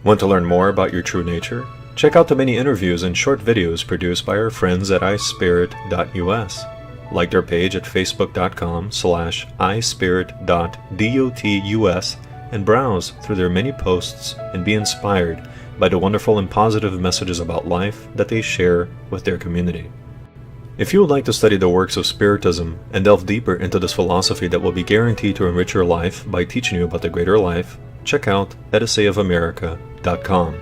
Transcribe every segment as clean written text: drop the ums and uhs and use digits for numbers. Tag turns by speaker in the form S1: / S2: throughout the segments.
S1: Want to learn more about your true nature? Check out the many interviews and short videos produced by our friends at ispirit.us. Like their page at facebook.com/ispirit.dotus and browse through their many posts and be inspired by the wonderful and positive messages about life that they share with their community. If you would like to study the works of Spiritism and delve deeper into this philosophy that will be guaranteed to enrich your life by teaching you about the greater life, check out ediseiofamerica.com.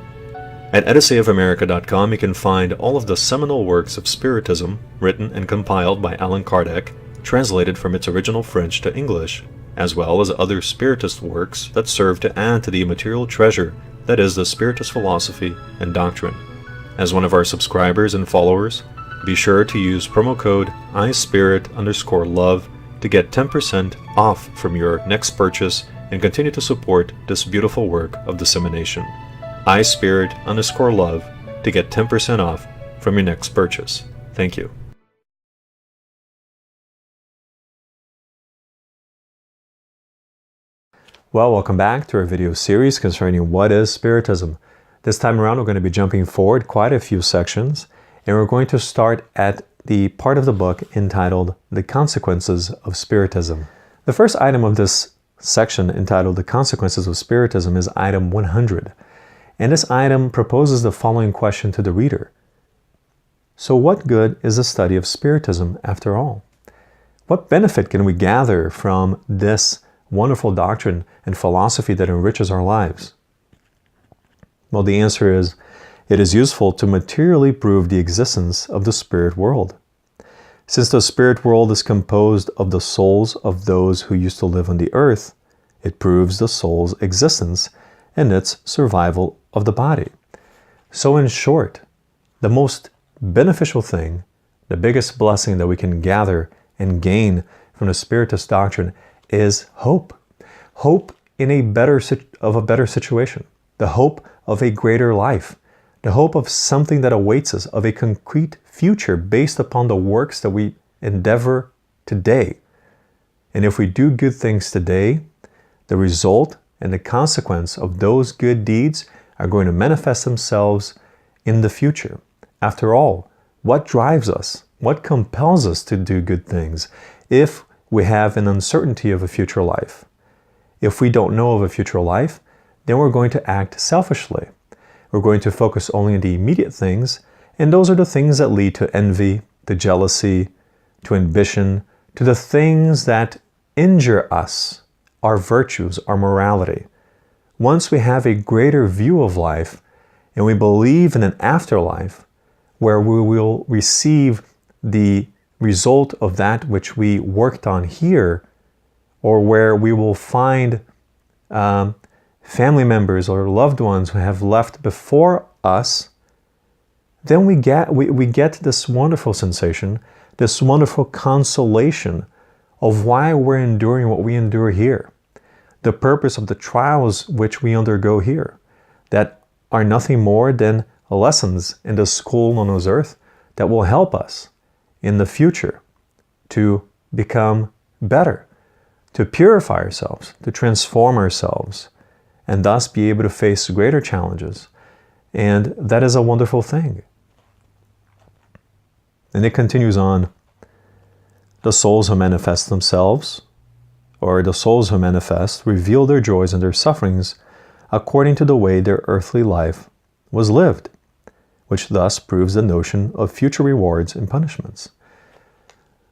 S1: At ediseiofamerica.com you can find all of the seminal works of Spiritism written and compiled by Allan Kardec, translated from its original French to English, as well as other Spiritist works that serve to add to the immaterial treasure that is the Spiritist philosophy and doctrine. As one of our subscribers and followers, be sure to use promo code ispirit_love to get 10% off from your next purchase and continue to support this beautiful work of dissemination. ispirit_love to get 10% off from your next purchase. Thank you. Well, welcome back to our video series concerning what is Spiritism. This time around we're going to be jumping forward quite a few sections, and we're going to start at the part of the book entitled The Consequences of Spiritism. The first item of this section entitled The Consequences of Spiritism is item 100. And this item proposes the following question to the reader. So what good is the study of Spiritism after all? What benefit can we gather from this wonderful doctrine and philosophy that enriches our lives? Well, the answer is, it is useful to materially prove the existence of the spirit world. Since the spirit world is composed of the souls of those who used to live on the earth, it proves the soul's existence and its survival of the body. So in short, the most beneficial thing, the biggest blessing that we can gather and gain from the Spiritist doctrine is hope. Hope in a better situation. The hope of a greater life. The hope of something that awaits us, of a concrete future based upon the works that we endeavor today. And if we do good things today, the result and the consequence of those good deeds are going to manifest themselves in the future. After all, what drives us? What compels us to do good things if we have an uncertainty of a future life? If we don't know of a future life, then we're going to act selfishly. We're going to focus only on the immediate things, and those are the things that lead to envy, to jealousy, to ambition, to the things that injure us, our virtues, our morality. Once we have a greater view of life, and we believe in an afterlife, where we will receive the result of that which we worked on here, or where we will find family members or loved ones who have left before us, then we get this wonderful sensation, this wonderful consolation of why we're enduring what we endure here. The purpose of the trials which we undergo here, that are nothing more than lessons in the school on this earth that will help us in the future to become better, to purify ourselves, to transform ourselves, and thus be able to face greater challenges. And that is a wonderful thing. And it continues on. The souls who manifest themselves, or the souls who manifest, reveal their joys and their sufferings according to the way their earthly life was lived, which thus proves the notion of future rewards and punishments.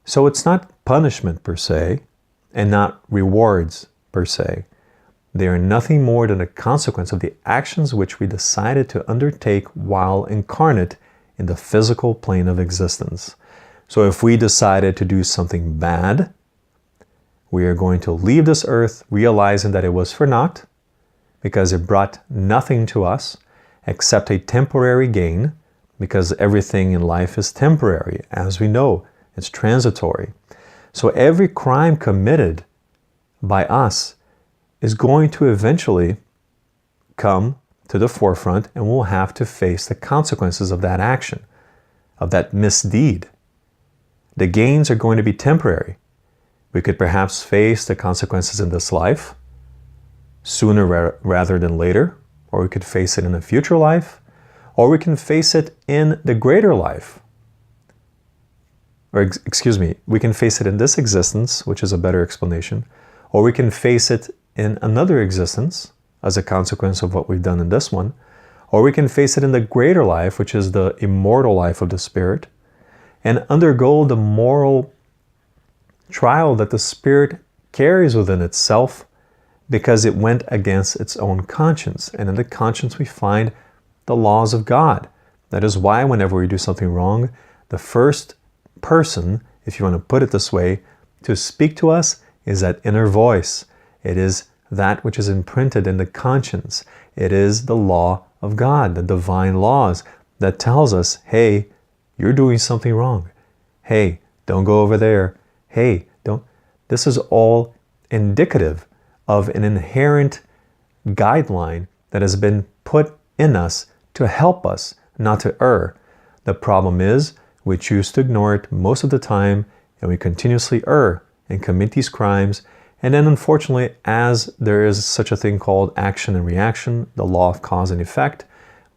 S1: So it's not punishment per se, and not rewards per se. They are nothing more than a consequence of the actions which we decided to undertake while incarnate in the physical plane of existence. So if we decided to do something bad, we are going to leave this earth realizing that it was for naught, because it brought nothing to us except a temporary gain, because everything in life is temporary. As we know, it's transitory. So every crime committed by us is going to eventually come to the forefront, and we'll have to face the consequences of that action, of that misdeed. The gains are going to be temporary. We could perhaps face the consequences in this life sooner rather than later, or we could face it in a future life, or we can face it in the greater life. Or, excuse me, we can face it in this existence, which is a better explanation, or we can face it in another existence as a consequence of what we've done in this one, or we can face it in the greater life, which is the immortal life of the spirit, and undergo the moral trial that the spirit carries within itself because it went against its own conscience. And in the conscience we find the laws of God. That is why whenever we do something wrong, the first person, if you want to put it this way, to speak to us is that inner voice. It is that which is imprinted in the conscience. It is the law of God, the divine laws that tells us, hey, you're doing something wrong. Hey, don't go over there. Hey, don't. This is all indicative of an inherent guideline that has been put in us to help us not to err. The problem is we choose to ignore it most of the time, and we continuously err and commit these crimes. And then unfortunately, as there is such a thing called action and reaction, the law of cause and effect,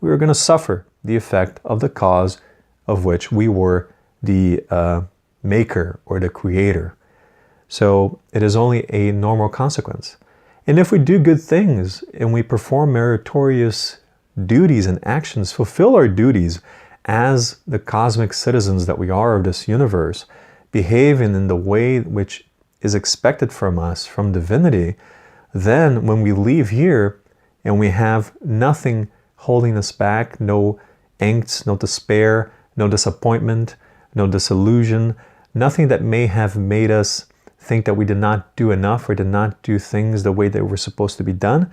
S1: we are going to suffer the effect of the cause of which we were the maker or the creator. So it is only a normal consequence. And if we do good things and we perform meritorious duties and actions, fulfill our duties as the cosmic citizens that we are of this universe, behaving in the way which is expected from us, from divinity, then when we leave here and we have nothing holding us back, no angst, no despair, no disappointment, no disillusion, nothing that may have made us think that we did not do enough or did not do things the way they were supposed to be done,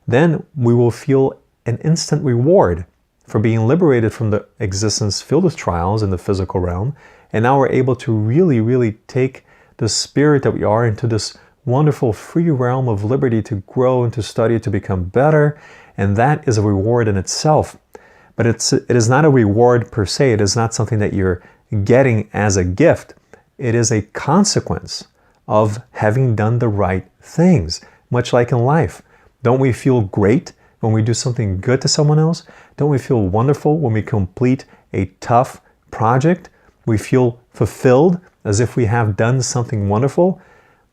S1: then we will feel an instant reward for being liberated from the existence filled with trials in the physical realm. And now we're able to really, really take the spirit that we are into this wonderful free realm of liberty to grow and to study, to become better. And that is a reward in itself. But it is not a reward per se. It is not something that you're getting as a gift. It is a consequence of having done the right things, much like in life. Don't we feel great when we do something good to someone else? Don't we feel wonderful when we complete a tough project? We feel fulfilled as if we have done something wonderful.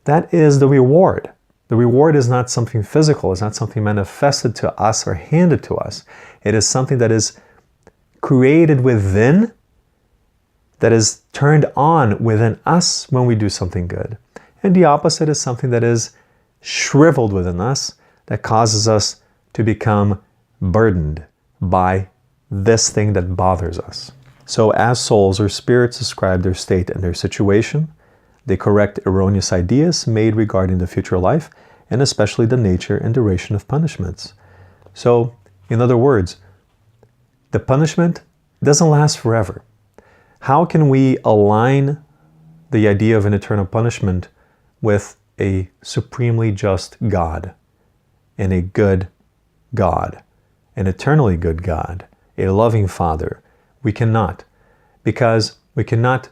S1: That is the reward. The reward is not something physical. It's not something manifested to us or handed to us. It is something that is created within, that is turned on within us when we do something good. And the opposite is something that is shriveled within us, that causes us to become burdened by this thing that bothers us. So as souls or spirits describe their state and their situation, they correct erroneous ideas made regarding the future life, and especially the nature and duration of punishments. So, in other words, the punishment doesn't last forever. How can we align the idea of an eternal punishment with a supremely just God and a good God, an eternally good God, a loving Father? We cannot, because we cannot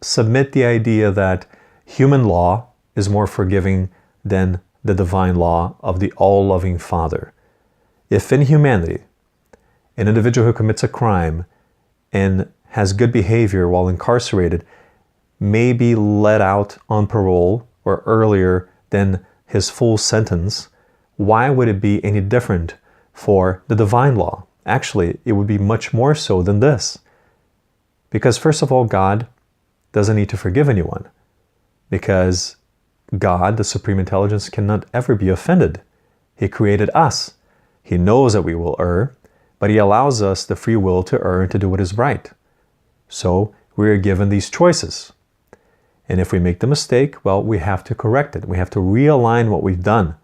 S1: submit the idea that human law is more forgiving than the divine law of the all-loving Father. If in humanity, an individual who commits a crime and has good behavior while incarcerated may be let out on parole or earlier than his full sentence, why would it be any different for the divine law? Actually, it would be much more so than this. Because first of all, God doesn't need to forgive anyone, because God, the Supreme Intelligence, cannot ever be offended. He created us. He knows that we will err, but He allows us the free will to err and to do what is right. So we are given these choices. And if we make the mistake, well, we have to correct it. We have to realign what we've done.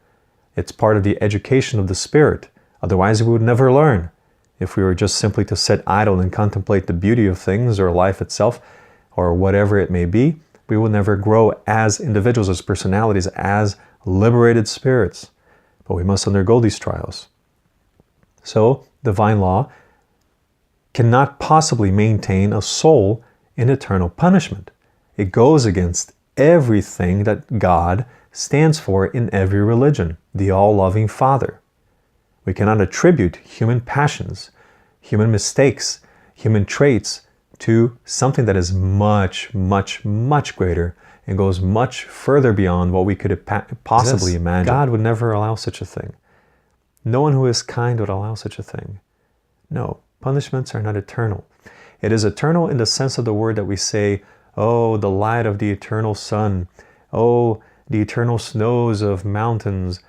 S1: It's part of the education of the spirit. Otherwise, we would never learn. If we were just simply to sit idle and contemplate the beauty of things or life itself, or whatever it may be, we will never grow as individuals, as personalities, as liberated spirits. But we must undergo these trials. So, divine law cannot possibly maintain a soul in eternal punishment. It goes against everything that God stands for in every religion, the all-loving Father. We cannot attribute human passions, human mistakes, human traits to something that is much, much, much greater and goes much further beyond what we could possibly imagine. God would never allow such a thing. No one who is kind would allow such a thing. No, punishments are not eternal. It is eternal in the sense of the word that we say, oh, the light of the eternal sun, oh, the eternal snows of mountains.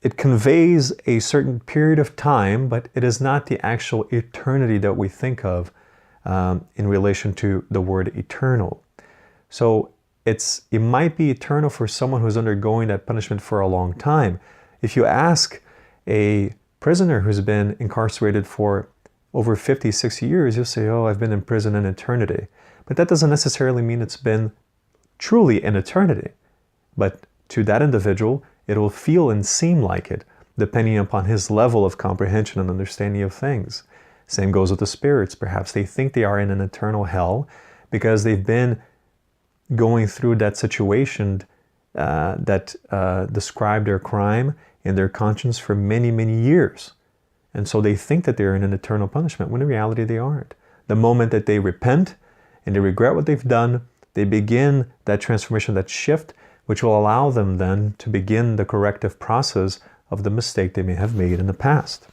S1: It conveys a certain period of time, but it is not the actual eternity that we think of in relation to the word eternal. So it might be eternal for someone who's undergoing that punishment for a long time. If you ask a prisoner who's been incarcerated for over 50, 60 years, you'll say, oh, I've been in prison an eternity. But that doesn't necessarily mean it's been truly an eternity. But to that individual, it will feel and seem like it, depending upon his level of comprehension and understanding of things. Same goes with the spirits. Perhaps they think they are in an eternal hell because they've been going through that situation that described their crime in their conscience for many, many years. And so they think that they're in an eternal punishment, when in reality they aren't. The moment that they repent and they regret what they've done, they begin that transformation, that shift, which will allow them then to begin the corrective process of the mistake they may have made in the past.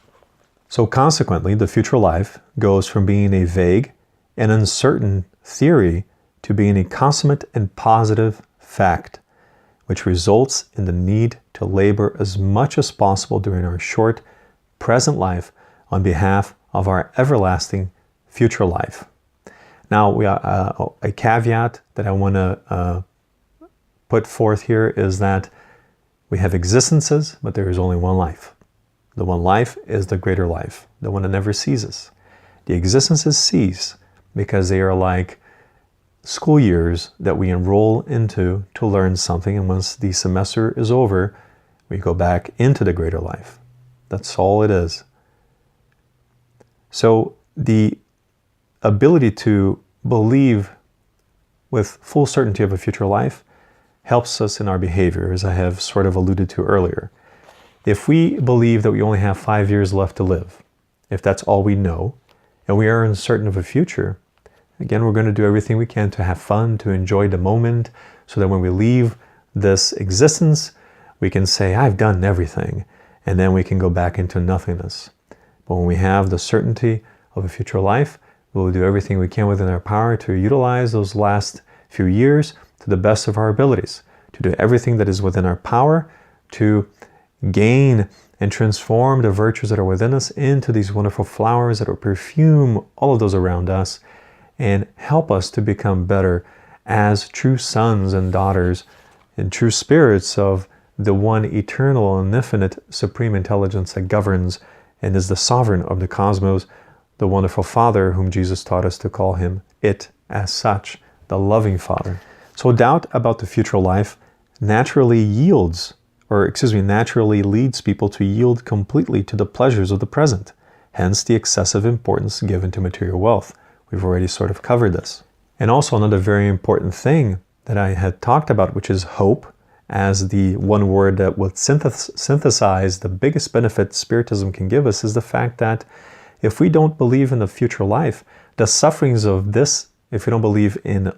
S1: So consequently, the future life goes from being a vague and uncertain theory to being a consummate and positive fact, which results in the need to labor as much as possible during our short present life on behalf of our everlasting future life. Now, a caveat that I want to put forth here is that we have existences, but there is only one life. The one life is the greater life, the one that never ceases. The existences cease because they are like school years that we enroll into to learn something, and once the semester is over, we go back into the greater life. That's all it is. So the ability to believe with full certainty of a future life helps us in our behavior, as I have sort of alluded to earlier. If we believe that we only have 5 years left to live, if that's all we know, and we are uncertain of a future, again, we're going to do everything we can to have fun, to enjoy the moment, so that when we leave this existence, we can say, I've done everything, and then we can go back into nothingness. But when we have the certainty of a future life, we will do everything we can within our power to utilize those last few years to the best of our abilities, to do everything that is within our power to gain and transform the virtues that are within us into these wonderful flowers that will perfume all of those around us and help us to become better as true sons and daughters and true spirits of the one eternal and infinite supreme intelligence that governs and is the sovereign of the cosmos, the wonderful Father whom Jesus taught us to call him it as such, the loving Father. So doubt about the future life naturally leads people to yield completely to the pleasures of the present, hence the excessive importance given to material wealth. We've already sort of covered this. And also another very important thing that I had talked about, which is hope, as the one word that would synthesize the biggest benefit Spiritism can give us, is the fact that if we don't believe in the future life, the sufferings of this, if we don't believe in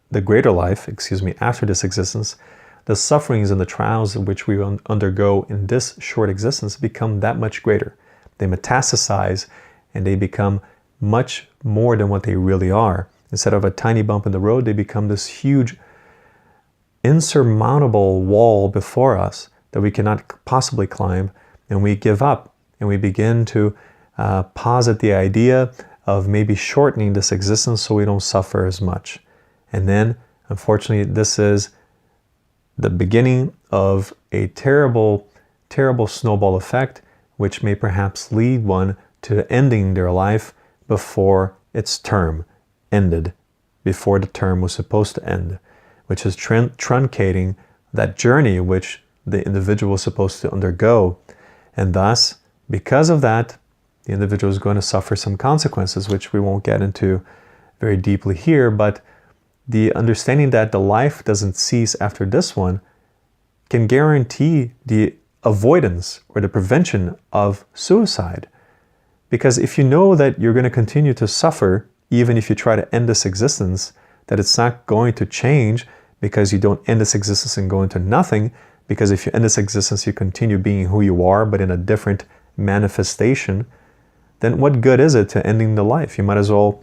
S1: the greater life, after this existence, the sufferings and the trials in which we undergo in this short existence become that much greater. They metastasize and they become much more than what they really are. Instead of a tiny bump in the road, they become this huge, insurmountable wall before us that we cannot possibly climb, and we give up and we begin to posit the idea of maybe shortening this existence so we don't suffer as much. And then, unfortunately, this is the beginning of a terrible, terrible snowball effect, which may perhaps lead one to ending their life before its term ended, before the term was supposed to end, which is truncating that journey which the individual was supposed to undergo. And thus, because of that, the individual is going to suffer some consequences, which we won't get into very deeply here, but the understanding that the life doesn't cease after this one can guarantee the avoidance or the prevention of suicide. Because if you know that you're going to continue to suffer, even if you try to end this existence, that it's not going to change because you don't end this existence and go into nothing, because if you end this existence, you continue being who you are, but in a different manifestation, then what good is it to ending the life? You might as well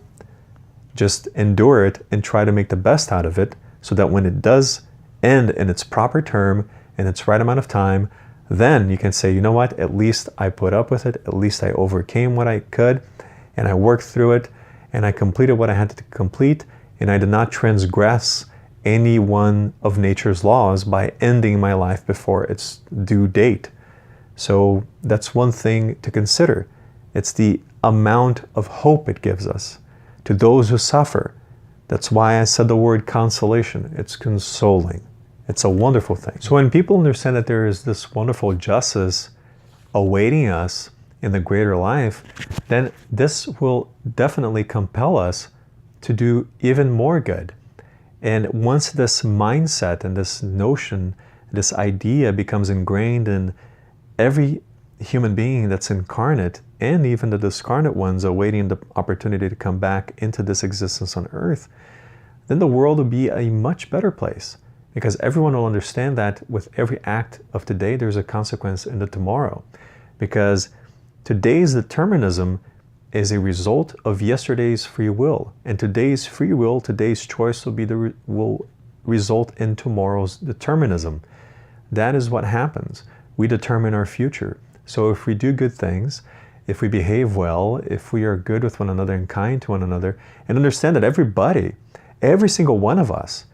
S1: just endure it and try to make the best out of it, so that when it does end in its proper term, in its right amount of time, then you can say, you know what, at least I put up with it, at least I overcame what I could, and I worked through it, and I completed what I had to complete, and I did not transgress any one of nature's laws by ending my life before its due date. So that's one thing to consider. It's the amount of hope it gives us to those who suffer. That's why I said the word consolation. It's consoling. It's a wonderful thing. So when people understand that there is this wonderful justice awaiting us in the greater life, then this will definitely compel us to do even more good. And once this mindset and this notion, this idea becomes ingrained in every human being that's incarnate, and even the discarnate ones awaiting the opportunity to come back into this existence on earth, then the world will be a much better place. Because everyone will understand that with every act of today, there's a consequence in the tomorrow. Because today's determinism is a result of yesterday's free will. And today's free will, today's choice will result in tomorrow's determinism. That is what happens. We determine our future. So if we do good things, if we behave well, if we are good with one another and kind to one another, and understand that everybody, every single one of us,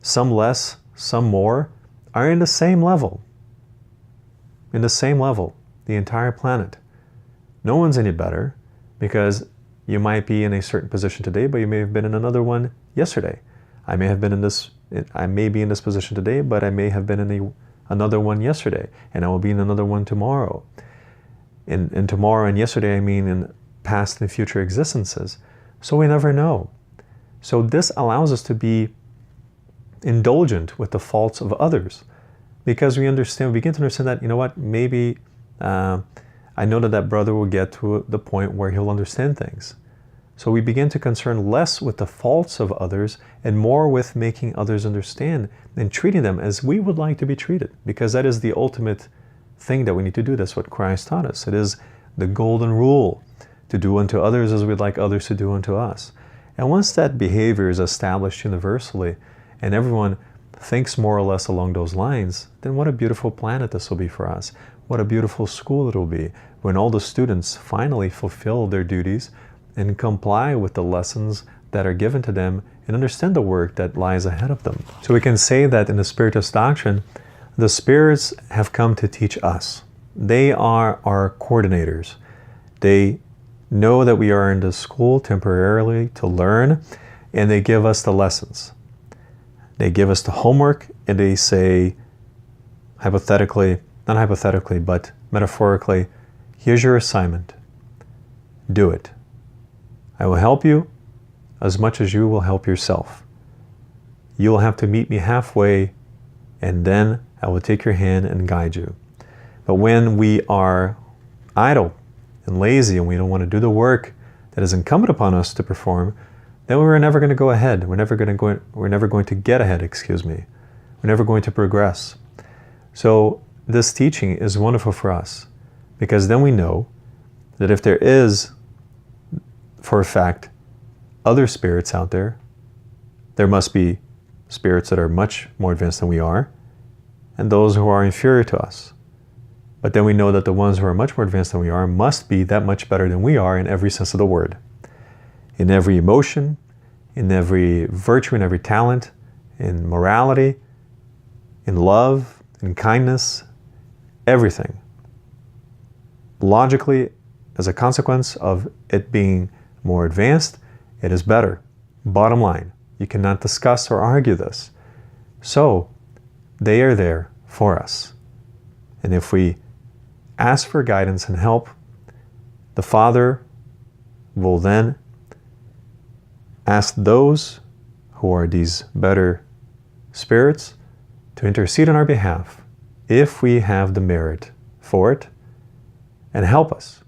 S1: some less, some more, are in the same level. In the same level, the entire planet. No one's any better, because you might be in a certain position today, but you may have been in another one yesterday. I may be in this position today, but I may have been in another one yesterday, and I will be in another one tomorrow. In tomorrow and yesterday, I mean in past and future existences. So we never know. So this allows us to be indulgent with the faults of others, because we begin to understand that, you know what, maybe I know that brother will get to the point where he'll understand things. So we begin to concern less with the faults of others and more with making others understand and treating them as we would like to be treated, because that is the ultimate thing that we need to do. That's what Christ taught us. It is the golden rule, to do unto others as we'd like others to do unto us. And once that behavior is established universally, and everyone thinks more or less along those lines, then what a beautiful planet this will be for us. What a beautiful school it will be when all the students finally fulfill their duties and comply with the lessons that are given to them and understand the work that lies ahead of them. So we can say that in the Spiritist doctrine, the spirits have come to teach us. They are our coordinators. They know that we are in the school temporarily to learn, and they give us the lessons. They give us the homework, and they say, hypothetically, not hypothetically, but metaphorically, here's your assignment. Do it. I will help you as much as you will help yourself. You will have to meet me halfway, and then I will take your hand and guide you. But when we are idle and lazy and we don't want to do the work that is incumbent upon us to perform, then we're never going to go ahead. We're never going to get ahead, We're never going to progress. So this teaching is wonderful for us, because then we know that if there is, for a fact, other spirits out there, there must be spirits that are much more advanced than we are, and those who are inferior to us. But then we know that the ones who are much more advanced than we are must be that much better than we are in every sense of the word. In every emotion, in every virtue, in every talent, in morality, in love, in kindness, everything. Logically, as a consequence of it being more advanced, it is better. Bottom line, you cannot discuss or argue this. So, they are there for us. And if we ask for guidance and help, the Father will then ask those who are these better spirits to intercede on our behalf if we have the merit for it, and help us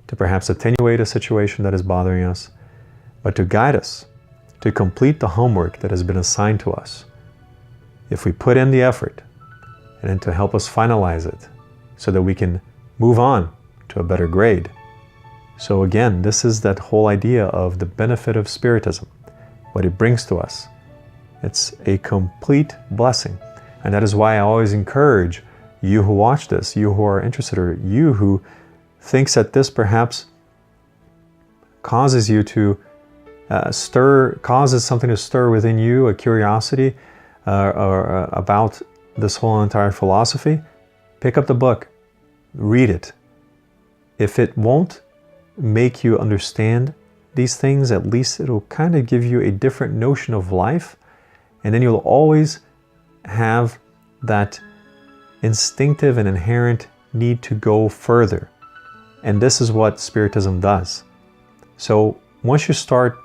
S1: to perhaps attenuate a situation that is bothering us, but to guide us to complete the homework that has been assigned to us. If we put in the effort, and then to help us finalize it so that we can move on to a better grade. So again, this is that whole idea of the benefit of Spiritism, what it brings to us. It's a complete blessing. And that is why I always encourage you who watch this, you who are interested, or you who thinks that this perhaps causes you to causes something to stir within you, a curiosity or about this whole entire philosophy, pick up the book, read it. If it won't make you understand these things, at least it'll kind of give you a different notion of life, and then you'll always have that instinctive and inherent need to go further. And this is what Spiritism does. So once you start,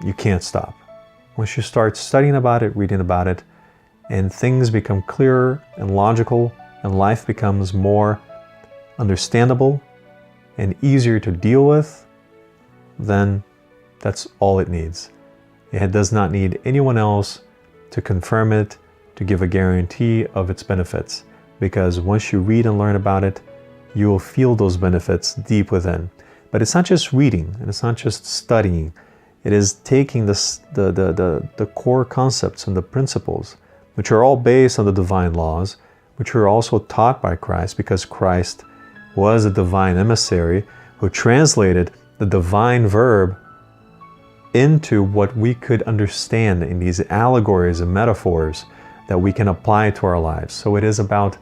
S1: you can't stop. Once you start studying about it, reading about it, and things become clearer and logical, and life becomes more understandable and easier to deal with, then that's all it needs. It does not need anyone else to confirm it, to give a guarantee of its benefits, because once you read and learn about it, you will feel those benefits deep within. But it's not just reading, and it's not just studying. It is taking the core concepts and the principles, which are all based on the divine laws, which are also taught by Christ, because Christ was a divine emissary who translated the divine verb into what we could understand in these allegories and metaphors that we can apply to our lives. So it is about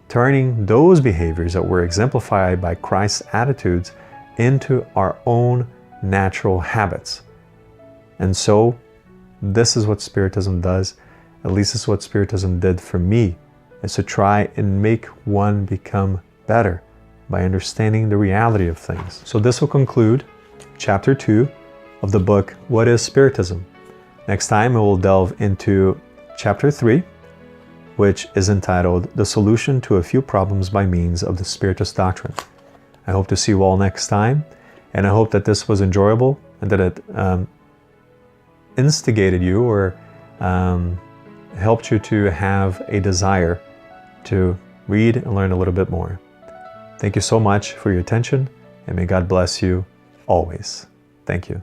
S1: turning those behaviors that were exemplified by Christ's attitudes into our own natural habits. And so this is what Spiritism does. At least this is what Spiritism did for me, is to try and make one become better by understanding the reality of things. So this will conclude chapter 2 of the book, What is Spiritism? Next time we will delve into chapter 3, which is entitled The Solution to a Few Problems by Means of the Spiritist Doctrine. I hope to see you all next time, and I hope that this was enjoyable and that it instigated you or helped you to have a desire to read and learn a little bit more. Thank you so much for your attention, and may God bless you always. Thank you.